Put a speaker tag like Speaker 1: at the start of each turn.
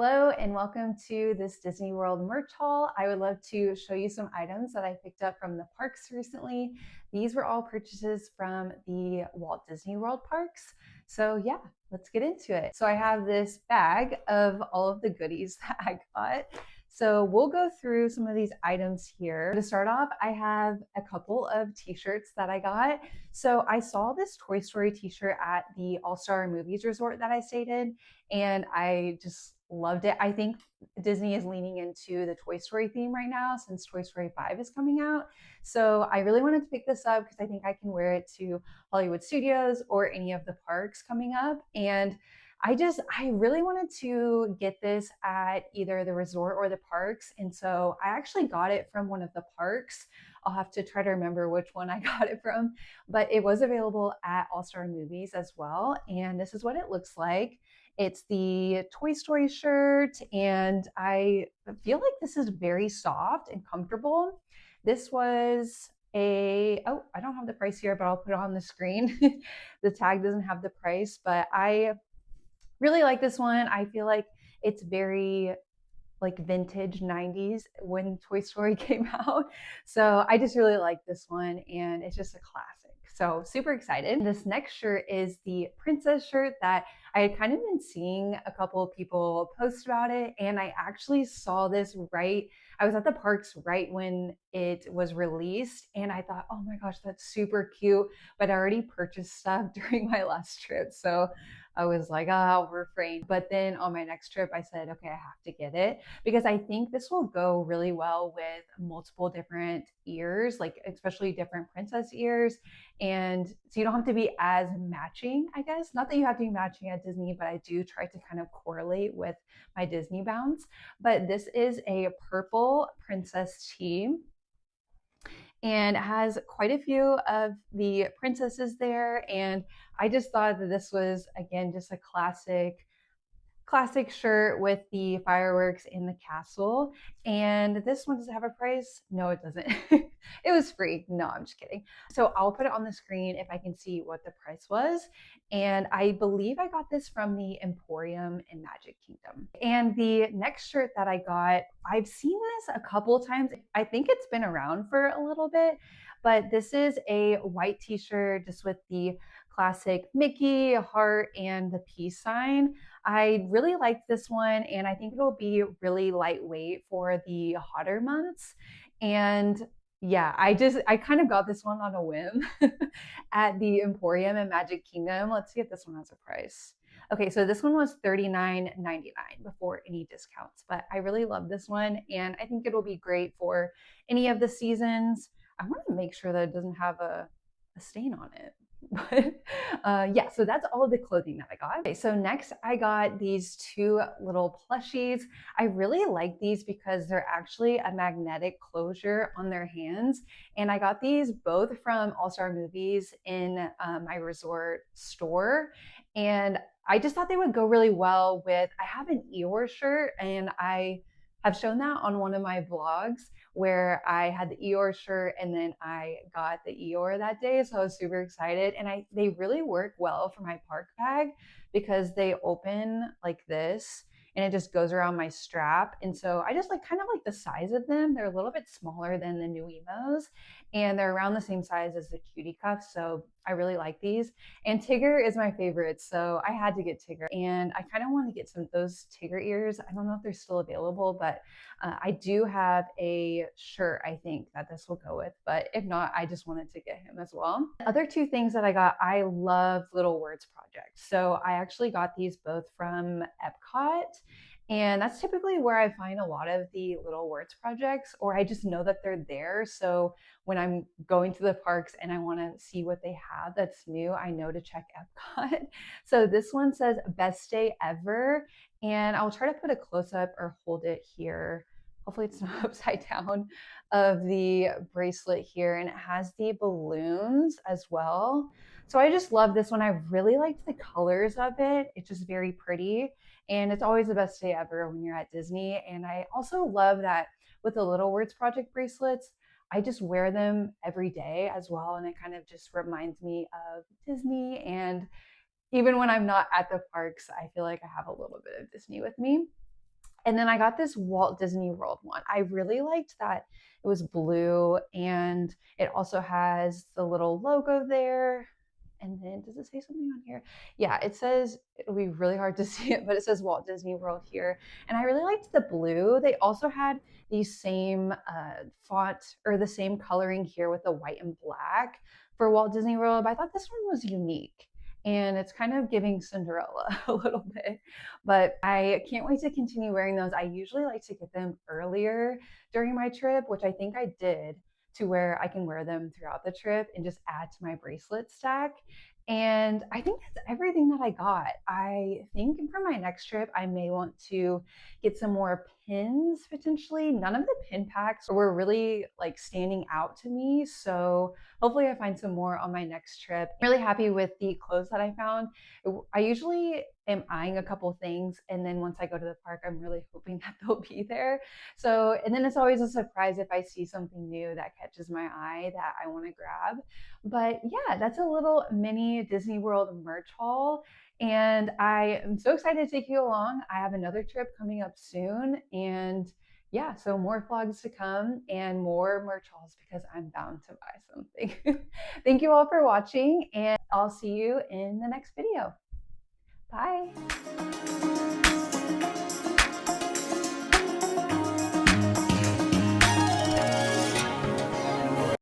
Speaker 1: Hello and welcome to this Disney World merch haul. I would love to show you some items that I picked up from the parks recently. These were all purchases from the Walt Disney World parks. So yeah, let's get into it. So I have this bag of all of the goodies that I got. So we'll go through some of these items here. To start off, I have a couple of t-shirts that I got. So I saw this Toy Story t-shirt at the All-Star Movies Resort that I stayed in, and I just loved it. I think Disney is leaning into the Toy Story theme right now since Toy Story 5 is coming out. So I really wanted to pick this up because I think I can wear it to Hollywood Studios or any of the parks coming up. And I really wanted to get this at either the resort or the parks. And so I actually got it from one of the parks. I'll have to try to remember which one I got it from, but it was available at All Star Movies as well. And this is what it looks like. It's the Toy Story shirt, and I feel like this is very soft and comfortable. This was oh, I don't have the price here, but I'll put it on the screen. The tag doesn't have the price, but I really like this one. I feel like it's very like vintage 90s when Toy Story came out. So I just really like this one, and it's just a classic. So super excited. This next shirt is the princess shirt that I had kind of been seeing a couple of people post about it. And I actually saw this I was at the parks right when it was released. And I thought, oh my gosh, that's super cute. But I already purchased stuff during my last trip. So I was like, oh, I'll refrain. But then on my next trip, I said, okay, I have to get it because I think this will go really well with multiple different ears, like especially different princess ears. And so you don't have to be as matching, I guess. Not that you have to be matching at Disney, but I do try to kind of correlate with my Disney bounce. But this is a purple princess tee, and it has quite a few of the princesses there. And I just thought that this was, again, just a classic shirt with the fireworks in the castle. And this one, does it have a price? No, it doesn't. It was free. No, I'm just kidding. So I'll put it on the screen if I can see what the price was. And I believe I got this from the Emporium in Magic Kingdom. And the next shirt that I got, I've seen this a couple times. I think it's been around for a little bit, but this is a white t-shirt just with the classic Mickey, heart, and the peace sign. I really like this one, and I think it'll be really lightweight for the hotter months. And yeah, I kind of got this one on a whim at the Emporium in Magic Kingdom. Let's see if this one has a price. Okay, so this one was $39.99 before any discounts, but I really love this one, and I think it'll be great for any of the seasons. I want to make sure that it doesn't have a stain on it. But yeah, so that's all of the clothing that I got. Okay, so next I got these two little plushies. I really like these because they're actually a magnetic closure on their hands. And I got these both from All Star Movies in my resort store. And I just thought they would go really well with, I have an Eeyore shirt, and I have shown that on one of my vlogs where I had the Eeyore shirt and then I got the Eeyore that day. So I was super excited. And they really work well for my park bag because they open like this and it just goes around my strap. And so I just like kind of like the size of them. They're a little bit smaller than the new Emos, and they're around the same size as the cutie cuffs. So I really like these. And Tigger is my favorite. So I had to get Tigger. And I kind of want to get those Tigger ears. I don't know if they're still available, but I do have a shirt, I think, that this will go with. But if not, I just wanted to get him as well. The other two things that I got, I love Little Words Project. So I actually got these both from Epcot. And that's typically where I find a lot of the Little Words projects, or I just know that they're there. So when I'm going to the parks and I want to see what they have that's new, I know to check Epcot. So this one says best day ever. And I'll try to put a close up or hold it here. Hopefully it's not upside down, of the bracelet here. And it has the balloons as well. So I just love this one. I really liked the colors of it. It's just very pretty. And it's always the best day ever when you're at Disney. And I also love that with the Little Words Project bracelets, I just wear them every day as well. And it kind of just reminds me of Disney. And even when I'm not at the parks, I feel like I have a little bit of Disney with me. And then I got this Walt Disney World one. I really liked that it was blue and it also has the little logo there. And then does it say something on here? Yeah, it says, it'll be really hard to see it, but it says Walt Disney World here. And I really liked the blue. They also had the same font or the same coloring here with the white and black for Walt Disney World. But I thought this one was unique and it's kind of giving Cinderella a little bit. But I can't wait to continue wearing those. I usually like to get them earlier during my trip, which I think I did, to where I can wear them throughout the trip and just add to my bracelet stack. And I think that's everything that I got. I think for my next trip, I may want to get some more pins potentially. None of the pin packs were really like standing out to me. So hopefully I find some more on my next trip. I'm really happy with the clothes that I found. I usually am eyeing a couple things, and then once I go to the park, I'm really hoping that they'll be there. So, and then it's always a surprise if I see something new that catches my eye that I want to grab. But yeah, that's a little mini Disney World merch haul. And I am so excited to take you along. I have another trip coming up soon. And yeah, so more vlogs to come and more merch hauls because I'm bound to buy something. Thank you all for watching, and I'll see you in the next video. Bye.